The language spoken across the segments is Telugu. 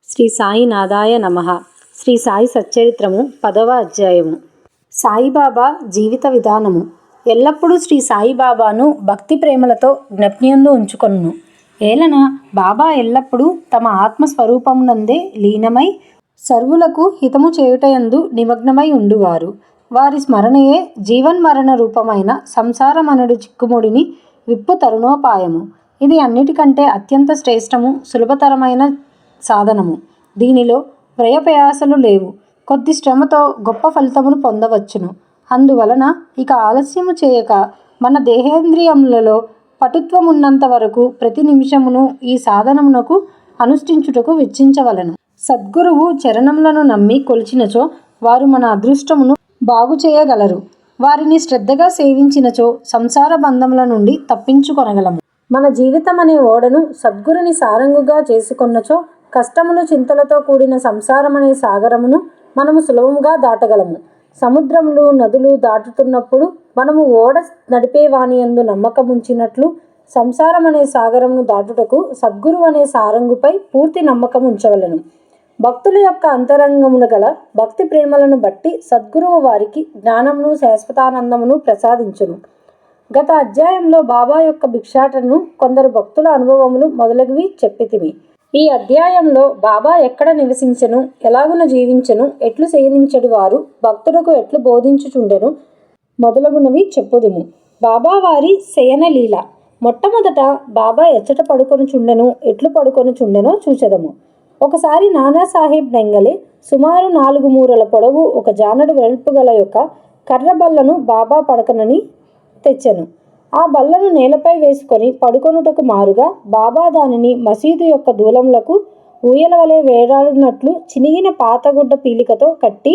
శ్రీ సాయినాథాయ నమః. శ్రీ సాయి సచ్చరిత్రము 10వ అధ్యాయము. సాయిబాబా జీవిత విధానము. ఎల్లప్పుడూ శ్రీ సాయిబాబాను భక్తి ప్రేమలతో జ్ఞప్తియందు ఉంచుకొనును. ఏలన బాబా ఎల్లప్పుడూ తమ ఆత్మస్వరూపమునందే లీనమై సర్వులకు హితము చేయుటయందు నిమగ్నమై ఉండువారు. వారి స్మరణయే జీవన్మరణ రూపమైన సంసారమనడు చిక్కుముడిని విప్పు తరుణోపాయము. ఇది అన్నిటికంటే అత్యంత శ్రేష్టము, సులభతరమైన సాధనము. దీనిలో వ్యయప్రయాసలు లేవు. కొద్ది శ్రమతో గొప్ప ఫలితమును పొందవచ్చును. అందువలన ఇక ఆలస్యము చేయక మన దేహేంద్రియములలో పటుత్వమున్నంత వరకు ప్రతి నిమిషమును ఈ సాధనమునకు అనుష్ఠించుటకు వెచ్చించవలెను. సద్గురువు చరణములను నమ్మి కొలిచినచో వారు మన అదృష్టమును బాగు చేయగలరు. వారిని శ్రద్ధగా సేవించినచో సంసార బంధముల నుండి తప్పించుకొనగలము. మన జీవితం అనే ఓడను సద్గురుని సారంగుగా చేసుకొన్నచో కష్టములు చింతలతో కూడిన సంసారమనే సాగరమును మనము సులభముగా దాటగలము. సముద్రములు నదులు దాటుతున్నప్పుడు మనము ఓడ నడిపేవానియందు నమ్మకముంచినట్లు సంసారం అనే సాగరమును దాటుటకు సద్గురు అనే సారంగుపై పూర్తి నమ్మకం ఉంచవలెను. భక్తుల యొక్క అంతరంగమున గల భక్తి ప్రేమలను బట్టి సద్గురువు వారికి జ్ఞానమును శాశ్వతానందమును ప్రసాదించును. గత అధ్యాయంలో బాబా యొక్క భిక్షాటనను, కొందరు భక్తుల అనుభవములు మొదలగువి చెప్పితిమి. ఈ అధ్యాయంలో బాబా ఎక్కడ నివసించెను, ఎలాగున జీవించెను, ఎట్లు శయనించెడు, వారు భక్తులకు ఎట్లు బోధించుచుండెను మొదలగునవి చెప్పుదుము. బాబా వారి శయనలీల. మొట్టమొదట బాబా ఎచ్చట పడుకొనుచుండెను, ఎట్లు పడుకొనుచుండెనో చూచెదము. ఒకసారి నానాసాహెబ్ డెంగలే సుమారు 4 మూరల పొడవు, 1 జానడు వెడల్పు గల యొక్క కర్ర బల్లను బాబా పడకనని తెచ్చెను. ఆ బల్లను నేలపై వేసుకొని పడుకొనుటకు మారుగా బాబా దానిని మసీదు యొక్క దూలములకు ఊయల వలె వేలాడునట్లు చినిగిన పాత గుడ్డ పీలికతో కట్టి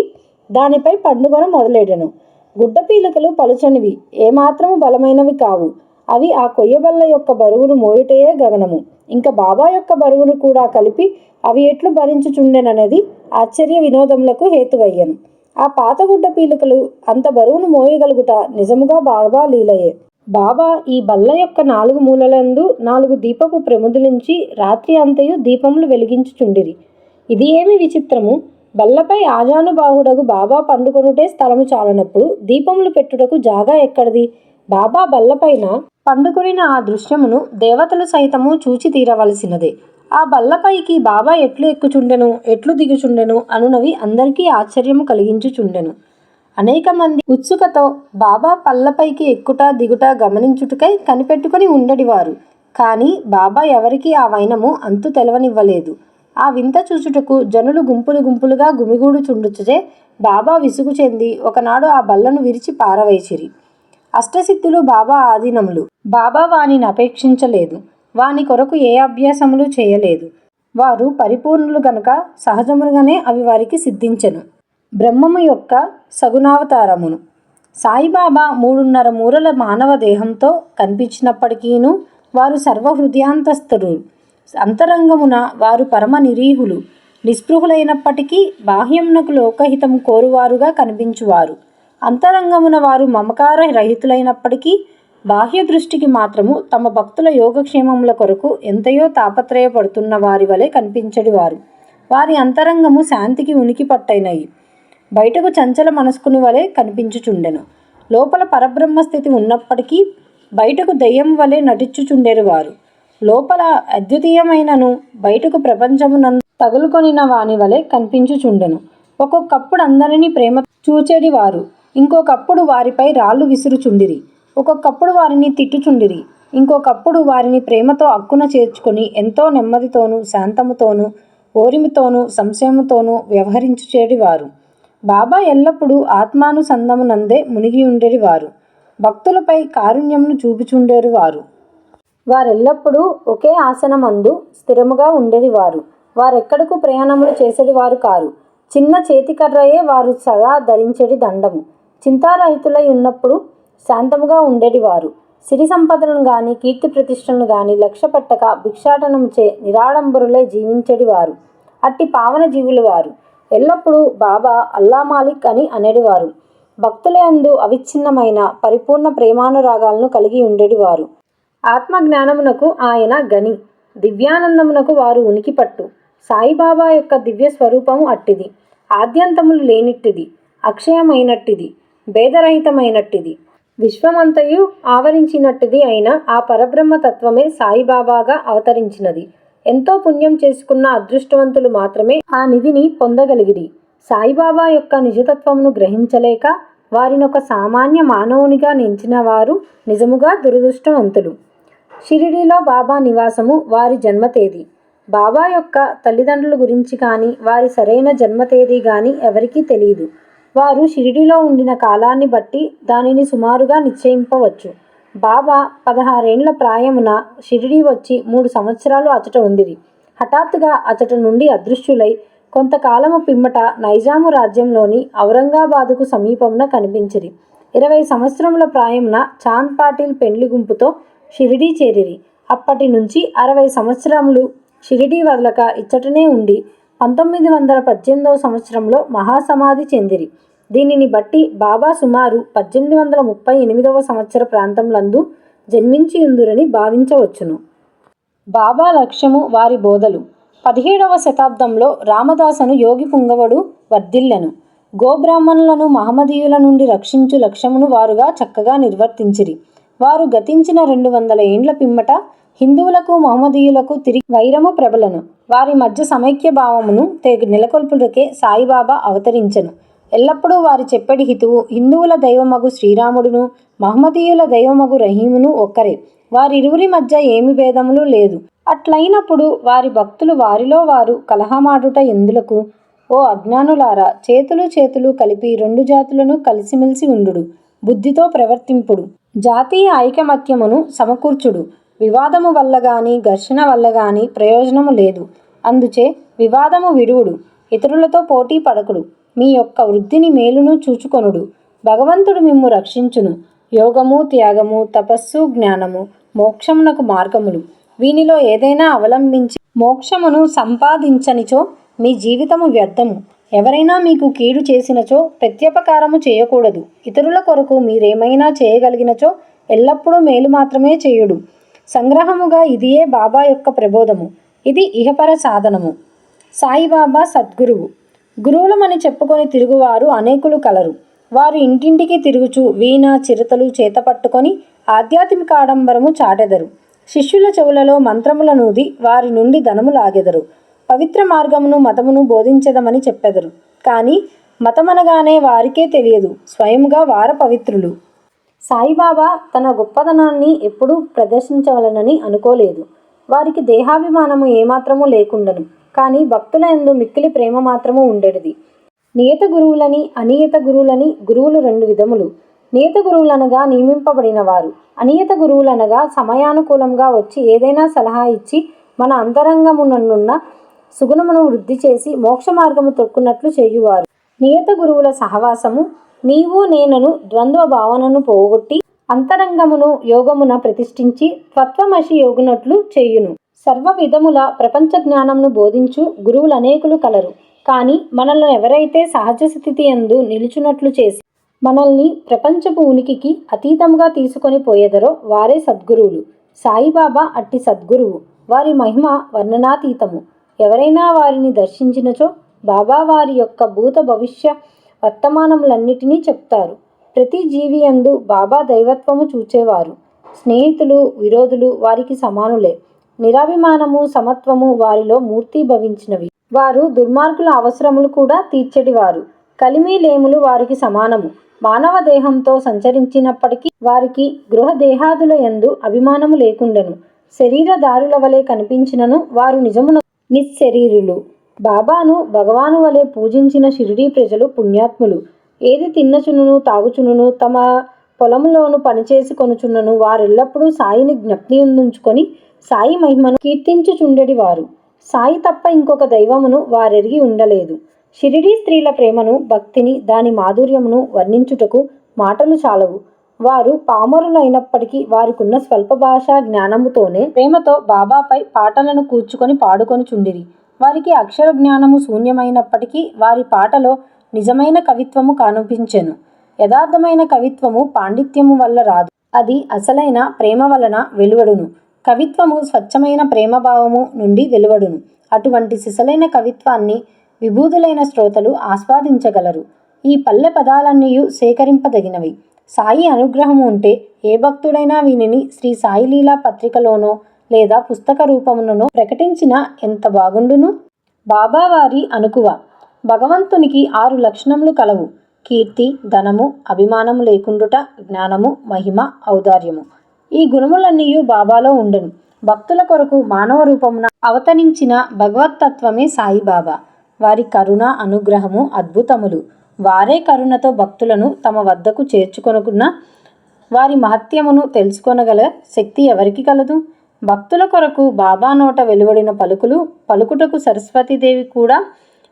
దానిపై పండుగను మొదలెడెను. గుడ్డ పీలికలు పలుచనివి, ఏమాత్రము బలమైనవి కావు. అవి ఆ కొయ్యబల్ల యొక్క బరువును మోయుటయే గగనము. ఇంకా బాబా యొక్క బరువును కూడా కలిపి అవి ఎట్లు భరించుచుండెననేది ఆశ్చర్య వినోదములకు హేతువయ్యను. ఆ పాత గుడ్డ పీలికలు అంత బరువును మోయగలుగుట నిజముగా బాబా లీలయే. బాబా ఈ బల్ల యొక్క 4 మూలలందు 4 దీపపు ప్రమిదలుంచి రాత్రి అంతయు దీపములు వెలిగించుచుండిరి. ఇది ఏమి విచిత్రము! బల్లపై ఆజానుబాహుడగు బాబా పండుకొనుటే స్థలము చాలనప్పుడు దీపములు పెట్టుటకు జాగా ఎక్కడిది? బాబా బల్లపైన పండుకొనిన ఆ దృశ్యమును దేవతలు సైతము చూచి తీరవలసినదే. ఆ బల్లపైకి బాబా ఎట్లు ఎక్కుచుండెను, ఎట్లు దిగుచుండెను అనునవి అందరికీ ఆశ్చర్యము కలిగించుచుండెను. అనేక మంది ఉత్సుకతో బాబా పల్లపైకి ఎక్కుట దిగుట గమనించుటకై కనిపెట్టుకుని ఉండేవారు. కానీ బాబా ఎవరికి ఆ వైనము అంతు తెలవనివ్వలేదు. ఆ వింత చూచుటకు జనులు గుంపులు గుంపులుగా గుమిగూడుచుండుచే బాబా విసుగు చెంది ఒకనాడు ఆ బల్లను విరిచి పారవేసిరి. అష్టసిద్ధులు బాబా ఆధీనములు. బాబా వానిని అపేక్షించలేదు. వాని కొరకు ఏ అభ్యాసములు చేయలేదు. వారు పరిపూర్ణులు గనుక సహజముగానే అవి వారికి సిద్ధించెను. బ్రహ్మము యొక్క సగుణావతారమును. సాయిబాబా 3.5 మూరల మానవ దేహంతో కనిపించినప్పటికీను వారు సర్వహృదయాంతస్థులు. అంతరంగమున వారు పరమ నిరీహులు, నిస్పృహులైనప్పటికీ బాహ్యమునకు లోకహితము కోరువారుగా కనిపించువారు. అంతరంగమున వారు మమకార రహితులైనప్పటికీ బాహ్య దృష్టికి మాత్రము తమ భక్తుల యోగక్షేమముల కొరకు ఎంతయో తాపత్రయపడుతున్న వారి వలె కనిపించడివారు. వారి అంతరంగము శాంతికి ఉనికి పట్టైనయి, బయటకు చంచల మనస్కుని వలె కనిపించుచుండెను. లోపల పరబ్రహ్మస్థితి ఉన్నప్పటికీ బయటకు దెయ్యం వలె నటించుచుండెరు వారు. లోపల అద్వితీయమైనను బయటకు ప్రపంచమునందు తగులుకొనిన వాని వలె కనిపించుచుండెను. ఒక్కొక్కప్పుడు అందరినీ ప్రేమ చూచెడివారు, ఇంకొకప్పుడు వారిపై రాళ్ళు విసురుచుండిరి. ఒక్కొక్కప్పుడు వారిని తిట్టుచుండిరి, ఇంకొకప్పుడు వారిని ప్రేమతో అక్కున చేర్చుకొని ఎంతో నెమ్మదితోనూ శాంతముతోనూ ఓరిమితోనూ సంశయముతోనూ వ్యవహరించుచేడివారు. బాబా ఎల్లప్పుడూ ఆత్మానుసంధమునందే మునిగి ఉండేవారు. భక్తులపై కారుణ్యమును చూపుచుండేరు వారు. వారెల్లప్పుడూ ఒకే ఆసనమందు స్థిరముగా ఉండేవారు. వారెక్కడకు ప్రయాణములు చేసేడివారు కారు. చిన్న చేతికర్రయే వారు సదా ధరించెడి దండము. చింతారహితులై ఉన్నప్పుడు శాంతముగా ఉండేడివారు. సిరి సంపదలను గాని కీర్తి ప్రతిష్టలను గాని లక్ష్య పెట్టక భిక్షాటనముచే నిరాడంబరులై జీవించెడివారు. అట్టి పావన జీవులు వారు. ఎల్లప్పుడూ బాబా అల్లా మాలిక్ అని అనేడివారు. భక్తులందు అవిచ్ఛిన్నమైన పరిపూర్ణ ప్రేమానురాగాలను కలిగి ఉండేడివారు. ఆత్మజ్ఞానమునకు ఆయన గని, దివ్యానందమునకు వారు ఉనికి పట్టు. సాయిబాబా యొక్క దివ్య స్వరూపము అట్టిది. ఆద్యంతములు లేనిట్టిది, అక్షయమైనట్టిది, భేదరహితమైనట్టిది, విశ్వమంతయు ఆవరించినట్టిది అయిన ఆ పరబ్రహ్మ తత్వమే సాయిబాబాగా అవతరించినది. ఎంతో పుణ్యం చేసుకున్న అదృష్టవంతులు మాత్రమే ఆ నిధిని పొందగలిగిరి. సాయిబాబా యొక్క నిజతత్వమును గ్రహించలేక వారినొక సామాన్య మానవునిగా నెంచిన వారు నిజముగా దురదృష్టవంతులు. షిరిడీలో బాబా నివాసము, వారి జన్మతేదీ. బాబా యొక్క తల్లిదండ్రుల గురించి కానీ వారి సరైన జన్మతేదీ కానీ ఎవరికీ తెలియదు. వారు షిరిడీలో ఉండిన కాలాన్ని బట్టి దానిని సుమారుగా నిశ్చయింపవచ్చు. బాబా 16 ఏండ్ల ప్రాయమున షిరిడీ వచ్చి 3 సంవత్సరాలు అచట ఉండిరి. హఠాత్తుగా అచట నుండి అదృశ్యులై కొంతకాలము పిమ్మట నైజాము రాజ్యంలోని ఔరంగాబాదుకు సమీపమున కనిపించిరి. 20 సంవత్సరముల ప్రాయమున చాంద్ పాటిల్ పెండ్లి గుంపుతో షిరిడీ చేరిరి. అప్పటి నుంచి 60 సంవత్సరములు షిరిడీ వదలక ఇచ్చటనే ఉండి 1918వ సంవత్సరంలో మహాసమాధి చెందిరి. దీనిని బట్టి బాబా సుమారు 1838వ సంవత్సర ప్రాంతంలందు జన్మించియుందురని భావించవచ్చును. బాబా లక్ష్యము, వారి బోధలు. 17వ శతాబ్దంలో రామదాసను యోగి పుంగవుడు వర్ధిల్లెను. గోబ్రాహ్మణులను మహమ్మదీయుల నుండి రక్షించు లక్ష్యమును వారుగా చక్కగా నిర్వర్తించిరి. వారు గతించిన 200 ఏండ్ల పిమ్మట హిందువులకు మహమ్మదీయులకు తిరిగి వైరము ప్రబలను. వారి మధ్య సమైక్య భావమును నెలకొల్పుటకే సాయిబాబా అవతరించెను. ఎల్లప్పుడూ వారి చెప్పడి హితువు హిందువుల దైవమగు శ్రీరాముడును మహమ్మదీయుల దైవమగు రహీమును ఒక్కరే. వారిరువురి మధ్య ఏమి భేదములు లేదు. అట్లయినప్పుడు వారి భక్తులు వారిలో వారు కలహమాడుట ఎందులకు? ఓ అజ్ఞానులారా, చేతులు కలిపి 2 జాతులను కలిసిమెలిసి ఉండుడు, బుద్ధితో ప్రవర్తింపుడు, జాతీయ ఐకమత్యమును సమకూర్చుడు. వివాదము వల్ల గాని ఘర్షణ వల్ల గాని ప్రయోజనము లేదు. అందుచే వివాదము విడువుడు, ఇతరులతో పోటీ పడకుడు, మీ యొక్క వృద్ధిని మేలును చూచుకొనుడు. భగవంతుడు మిమ్ము రక్షించును. యోగము, త్యాగము, తపస్సు, జ్ఞానము మోక్షమునకు మార్గములు. వీనిలో ఏదైనా అవలంబించి మోక్షమును సంపాదించనిచో మీ జీవితము వ్యర్థము. ఎవరైనా మీకు కీడు చేసినచో ప్రత్యుపకారము చేయకూడదు. ఇతరుల కొరకు మీరేమైనా చేయగలిగినచో ఎల్లప్పుడూ మేలు మాత్రమే చేయుడు. సంగ్రహముగా ఇదియే బాబా యొక్క ప్రబోధము. ఇది ఇహపర సాధనము. సాయిబాబా సద్గురువు. గురువులమని చెప్పుకొని తిరుగువారు అనేకులు కలరు. వారు ఇంటింటికి తిరుగుచు వీణ చిరతలు చేతపట్టుకొని ఆధ్యాత్మిక ఆడంబరము చాటెదరు. శిష్యుల చెవులలో మంత్రముల నూది వారి నుండి ధనము లాగెదరు. పవిత్ర మార్గమును మతమును బోధించెదమని చెప్పెదరు. కానీ మతమనగానే వారికే తెలియదు, స్వయముగా వార పవిత్రులు. సాయిబాబా తన గొప్పదనాన్ని ఎప్పుడూ ప్రదర్శించవలనని అనుకోలేదు. వారికి దేహాభిమానము ఏమాత్రమూ లేకుండను. కానీ భక్తుల యందు మిక్కిలి ప్రేమ మాత్రము ఉండేది. నియత గురువులని అనియత గురువులని గురువులు 2 విధములు. నియత గురువులనగా నియమింపబడిన వారు. అనియత గురువులనగా సమయానుకూలంగా వచ్చి ఏదైనా సలహా ఇచ్చి మన అంతరంగముననున్న సుగుణమును వృద్ధి చేసి మోక్ష మార్గము తొక్కున్నట్లు చేయువారు. నియత గురువుల సహవాసము నీవు నేనను ద్వంద్వ భావనను పోగొట్టి అంతరంగమును యోగమున ప్రతిష్ఠించి తత్వమసి యోగునట్లు చేయును. సర్వ విధముల ప్రపంచ జ్ఞానమును బోధించు గురువులు అనేకులు కలరు. కానీ మనల్ని ఎవరైతే సహజ స్థితి యందు నిలుచున్నట్లు చేసి మనల్ని ప్రపంచపు ఉనికికి అతీతముగా తీసుకొని పోయేదరో వారే సద్గురువులు. సాయిబాబా అట్టి సద్గురువు. వారి మహిమ వర్ణనాతీతము. ఎవరైనా వారిని దర్శించినచో బాబా వారి యొక్క భూత భవిష్య వర్తమానములన్నిటినీ చెప్తారు. ప్రతి జీవి యందు బాబా దైవత్వము చూచేవారు. స్నేహితులు విరోధులు వారికి సమానులే. నిరాభిమానము సమత్వము వారిలో మూర్తీభవించినవి. వారు దుర్మార్గుల అవసరములు కూడా తీర్చెడివారు. కలిమి లేములు వారికి సమానము. మానవ దేహంతో సంచరించినప్పటికీ వారికి గృహ దేహాదుల యందు అభిమానము లేకుండెను. శరీరదారుల వలె కనిపించినను వారు నిజమున నిశ్శరీరులు. బాబాను భగవాను వలె పూజించిన షిరిడీ ప్రజలు పుణ్యాత్ములు. ఏది తిన్నచునును తాగుచునును తమ పొలములోను పనిచేసి కొనుచున్నను వారెల్లప్పుడూ సాయిని జ్ఞప్తియుందుంచుకొని సాయి మహిమను కీర్తించుచుండెడివారు. సాయి తప్ప ఇంకొక దైవమును వారెరిగి ఉండలేదు. షిరిడీ స్త్రీల ప్రేమను భక్తిని దాని మాధుర్యమును వర్ణించుటకు మాటలు చాలవు. వారు పామరులైనప్పటికీ వారికున్న స్వల్ప భాషా జ్ఞానముతోనే ప్రేమతో బాబాపై పాటలను కూర్చుకొని పాడుకొనుచుండిరి. వారికి అక్షర జ్ఞానము శూన్యమైనప్పటికీ వారి పాటలో నిజమైన కవిత్వము కనిపించెను. యథార్థమైన కవిత్వము పాండిత్యము వల్ల రాదు. అది అసలైన ప్రేమ వలన వెలువడును. కవిత్వము స్వచ్ఛమైన ప్రేమభావము నుండి వెలువడును. అటువంటి సిసలైన కవిత్వాన్ని విభూతులైన శ్రోతలు ఆస్వాదించగలరు. ఈ పల్లె పదాలన్నీయు సేకరింపదగినవి. సాయి అనుగ్రహం ఉంటే ఏ భక్తుడైనా వీనిని శ్రీ సాయిలీలా పత్రికలోనో లేదా పుస్తక రూపముననో ప్రకటించిన ఎంత బాగుండును. బాబావారి అనుకువ. భగవంతునికి 6 లక్షణములు కలవు. కీర్తి, ధనము, అభిమానము లేకుండుట, జ్ఞానము, మహిమ, ఔదార్యము. ఈ గుణములన్నీయు బాబాలో ఉండెను. భక్తుల కొరకు మానవ రూపమున అవతరించిన భగవత్తత్వమే సాయిబాబా. వారి కరుణ, అనుగ్రహము అద్భుతములు. వారే కరుణతో భక్తులను తమ వద్దకు చేర్చుకొనుకున్న వారి మహత్యమును తెలుసుకొనగల శక్తి ఎవరికి కలదు? భక్తుల కొరకు బాబా నోట వెలువడిన పలుకులు పలుకుటకు సరస్వతీదేవి కూడా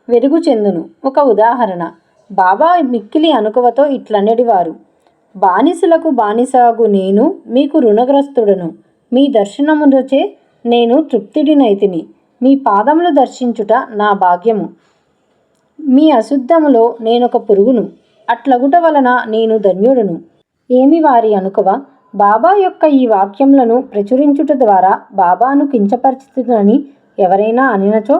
వెరుగు చెందును. ఒక ఉదాహరణ. బాబా మిక్కిలి అనుకువతో ఇట్లనడివారు: బానిసలకు బానిసగు నేను మీకు రుణగ్రస్తుడను. మీ దర్శనములచే నేను తృప్తిడినైతిని. మీ పాదములు దర్శించుట నా భాగ్యము. మీ అశుద్ధములో నేనొక పురుగును. అట్లగుట వలన నేను ధన్యుడను. ఏమి వారి అనుకువ! బాబా యొక్క ఈ వాక్యములను ప్రచురించుట ద్వారా బాబాను కించపరుచునని ఎవరైనా అనినచో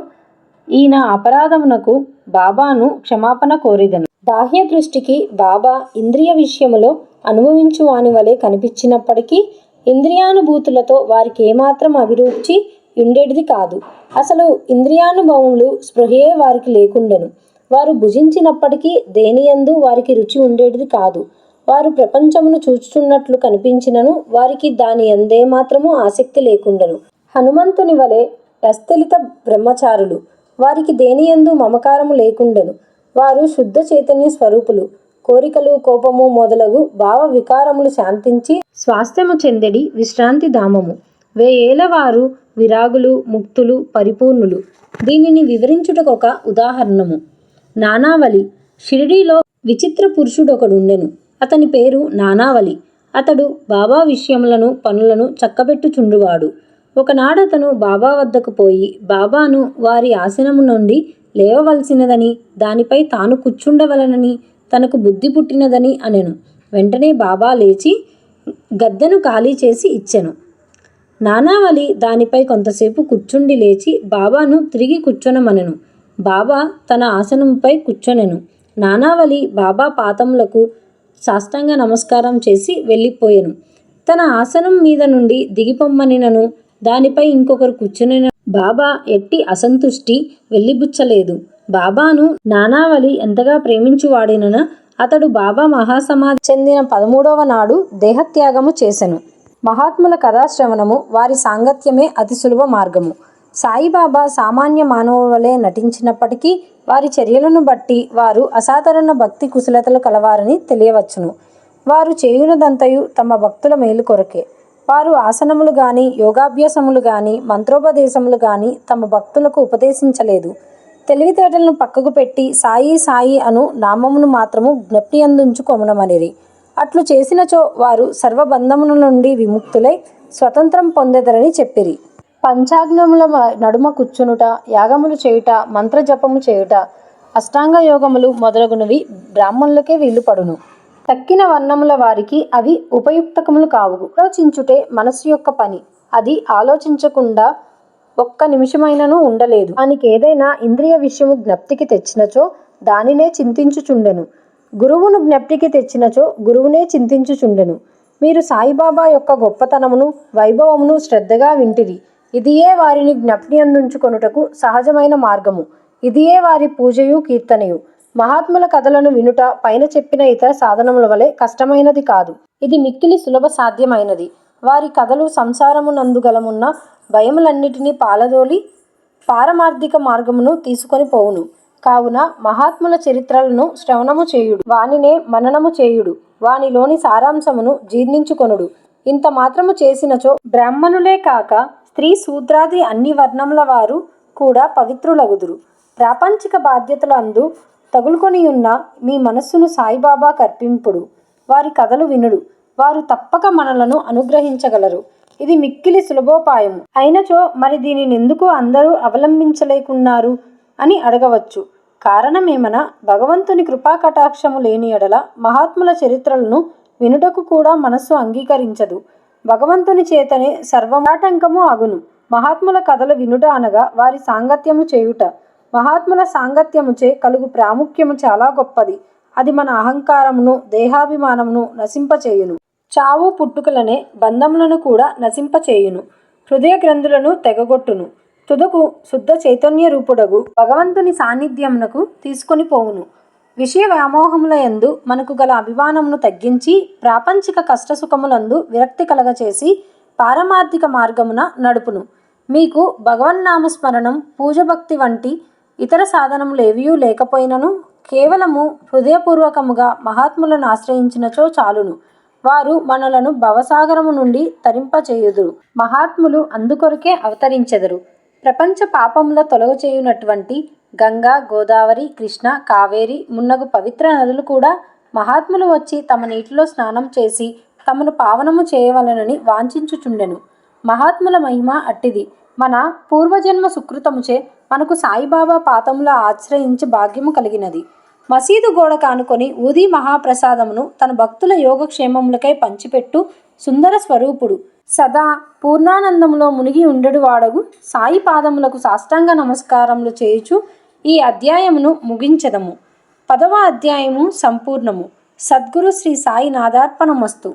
ఈయన అపరాధమునకు బాబాను క్షమాపణ కోరిదను. బాహ్య దృష్టికి బాబా ఇంద్రియ విషయములో అనుభవించు వాని వలె కనిపించినప్పటికీ ఇంద్రియానుభూతులతో వారికి ఏమాత్రం అభిరుచి ఉండేటిది కాదు. అసలు ఇంద్రియానుభవములు స్పృహయే వారికి లేకుండెను. వారు భుజించినప్పటికీ దేనియందు వారికి రుచి ఉండేటిది కాదు. వారు ప్రపంచమును చూచుచున్నట్లు కనిపించినను వారికి దాని ఎందేమాత్రము ఆసక్తి లేకుండెను. హనుమంతుని వలె యస్థలిత బ్రహ్మచారులు. వారికి దేనియందు మమకారము లేకుండెను. వారు శుద్ధ చైతన్య స్వరూపులు. కోరికలు, కోపము మొదలగు భావ వికారములు శాంతించి స్వాస్థ్యము చెందెడి విశ్రాంతి ధామము. వేయేల వారు విరాగులు, ముక్తులు, పరిపూర్ణులు. దీనిని వివరించుటకొక ఉదాహరణము. నానావళి. షిరిడీలో విచిత్ర పురుషుడొకడుండెను. అతని పేరు నానావళి. అతడు బాబా విషయములను, పనులను చక్కబెట్టుచుండువాడు. ఒకనాడతను బాబా వద్దకు పోయి బాబాను వారి ఆసనము నుండి లేవవలసినదని, దానిపై తాను కూర్చుండవలనని తనకు బుద్ధి పుట్టినదని అనెను. వెంటనే బాబా లేచి గద్దెను ఖాళీ చేసి ఇచ్చెను. నానావళి దానిపై కొంతసేపు కూర్చుండి లేచి బాబాను తిరిగి కూర్చొనమనెను. బాబా తన ఆసనంపై కూర్చొనెను. నానావళి బాబా పాదములకు సాష్టాంగ నమస్కారం చేసి వెళ్ళిపోయెను. తన ఆసనం మీద నుండి దిగిపొమ్మనినను దానిపై ఇంకొకరు కూర్చునిన బాబా ఎట్టి అసంతుష్టి వెళ్ళిబుచ్చలేదు. బాబాను నానావళి ఎంతగా ప్రేమించువాడినన అతడు బాబా మహాసమాధి చెందిన 13వ నాడు దేహత్యాగము చేసెను. మహాత్ముల కథాశ్రవణము, వారి సాంగత్యమే అతి సులభ మార్గము. సాయిబాబా సామాన్య మానవులే నటించినప్పటికీ వారి చర్యలను బట్టి వారు అసాధారణ భక్తి కుశలతలు కలవారని తెలియవచ్చును. వారు చేయునదంతయు తమ భక్తుల మేలు కొరకే. వారు ఆసనములు గాని, యోగాభ్యాసములు గాని, మంత్రోపదేశములు గాని తమ భక్తులకు ఉపదేశించలేదు. తెలివితేటలను పక్కకు పెట్టి సాయి సాయి అను నామమును మాత్రము జ్ఞప్తియందుంచుకొనుమనిరి. అట్లు చేసినచో వారు సర్వబంధముల నుండి విముక్తులై స్వతంత్రం పొందెదరని చెప్పిరి. పంచాగ్నముల నడుమ కూర్చునుట, యాగములు చేయుట, మంత్రజపము చేయుట, అష్టాంగ యోగములు మొదలగునవి బ్రాహ్మణులకే వీలుపడును. తక్కిన వర్ణముల వారికి అవి ఉపయుక్తకములు కావు. ఆలోచించుటే మనస్సు యొక్క పని. అది ఆలోచించకుండా ఒక్క నిమిషమైనను ఉండలేదు. దానికి ఏదైనా ఇంద్రియ విషయము జ్ఞప్తికి తెచ్చినచో దానినే చింతించుచుండెను. గురువును జ్ఞప్తికి తెచ్చినచో గురువునే చింతించుచుండెను. మీరు సాయిబాబా యొక్క గొప్పతనమును, వైభవమును శ్రద్ధగా వింటిరి. ఇదియే వారిని జ్ఞప్తియందుంచుకొనుటకు సహజమైన మార్గము. ఇదియే వారి పూజయు కీర్తనయు. మహాత్ముల కథలను వినుట పైన చెప్పిన ఇతర సాధనముల వలె కష్టమైనది కాదు. ఇది మిక్కిలి సులభ సాధ్యమైనది. వారి కథలు సంసారమునందుగలమున్న భయములన్నిటినీ పాలదోలి పారమార్థిక మార్గమును తీసుకొని పోవును. కావున మహాత్ముల చరిత్రలను శ్రవణము చేయుడు, వానినే మననము చేయుడు, వానిలోని సారాంశమును జీర్ణించుకొనుడు. ఇంత మాత్రము చేసినచో బ్రాహ్మణులే కాక స్త్రీ శూద్రాది అన్ని వర్ణముల వారు కూడా పవిత్రులగుదురు. ప్రాపంచిక బాధ్యతలందు తగులుకొనియున్న మీ మనస్సును సాయిబాబా కర్పింపుడు. వారి కథలు వినుడు. వారు తప్పక మనలను అనుగ్రహించగలరు. ఇది మిక్కిలి సులభోపాయము. అయినచో మరి దీనినెందుకు అందరూ అవలంబించలేకున్నారు అని అడగవచ్చు. కారణమేమన భగవంతుని కృపాకటాక్షము లేని ఎడల మహాత్ముల చరిత్రలను వినుటకు కూడా మనస్సు అంగీకరించదు. భగవంతుని చేతనే సర్వమాటంకము అగును. మహాత్ముల కథలు వినుట అనగా వారి సాంగత్యము చేయుట. మహాత్ముల సాంగత్యముచే కలుగు ప్రాముఖ్యము చాలా గొప్పది. అది మన అహంకారమును, దేహాభిమానమును నశింపచేయును. చావు పుట్టుకలనే బంధములను కూడా నశింపచేయును. హృదయ గ్రంథులను తెగగొట్టును. తుదకు శుద్ధ చైతన్య రూపుడగు భగవంతుని సాన్నిధ్యమునకు తీసుకొని పోవును. విషయ వ్యామోహముల యందు మనకు గల అభిమానమును తగ్గించి, ప్రాపంచిక కష్టసుఖములందు విరక్తి కలగచేసి పారమార్థిక మార్గమున నడుపును. మీకు భగవన్నామస్మరణం, పూజభక్తి వంటి ఇతర సాధనములేవియూ లేకపోయినను కేవలము హృదయపూర్వకముగా మహాత్ములను ఆశ్రయించినచో చాలును. వారు మనలను భవసాగరము నుండి తరింపచేయుదురు. మహాత్ములు అందుకొరకే అవతరించెదరు. ప్రపంచ పాపముల తొలగచేయునటువంటి గంగా, గోదావరి, కృష్ణ, కావేరి మున్నగు పవిత్ర నదులు కూడా మహాత్ములు వచ్చి తమ నీటిలో స్నానం చేసి తమను పావనము చేయవలనని వాంఛించుచుండెను. మహాత్ముల మహిమ అట్టిది. మన పూర్వజన్మ సుకృతముచే మనకు సాయిబాబా పాదముల ఆశ్రయించి భాగ్యము కలిగినది. మసీదు గోడ కానుకొని ఊదీ మహాప్రసాదమును తన భక్తుల యోగక్షేమములకై పంచిపెట్టు సుందర స్వరూపుడు. సదా పూర్ణానందములో మునిగి ఉండడు వాడగు సాయి పాదములకు సాష్టాంగ నమస్కారములు చేయుచు ఈ అధ్యాయమును ముగించెదము. 10వ అధ్యాయము సంపూర్ణము. సద్గురు శ్రీ సాయి నాదార్పణమస్తు.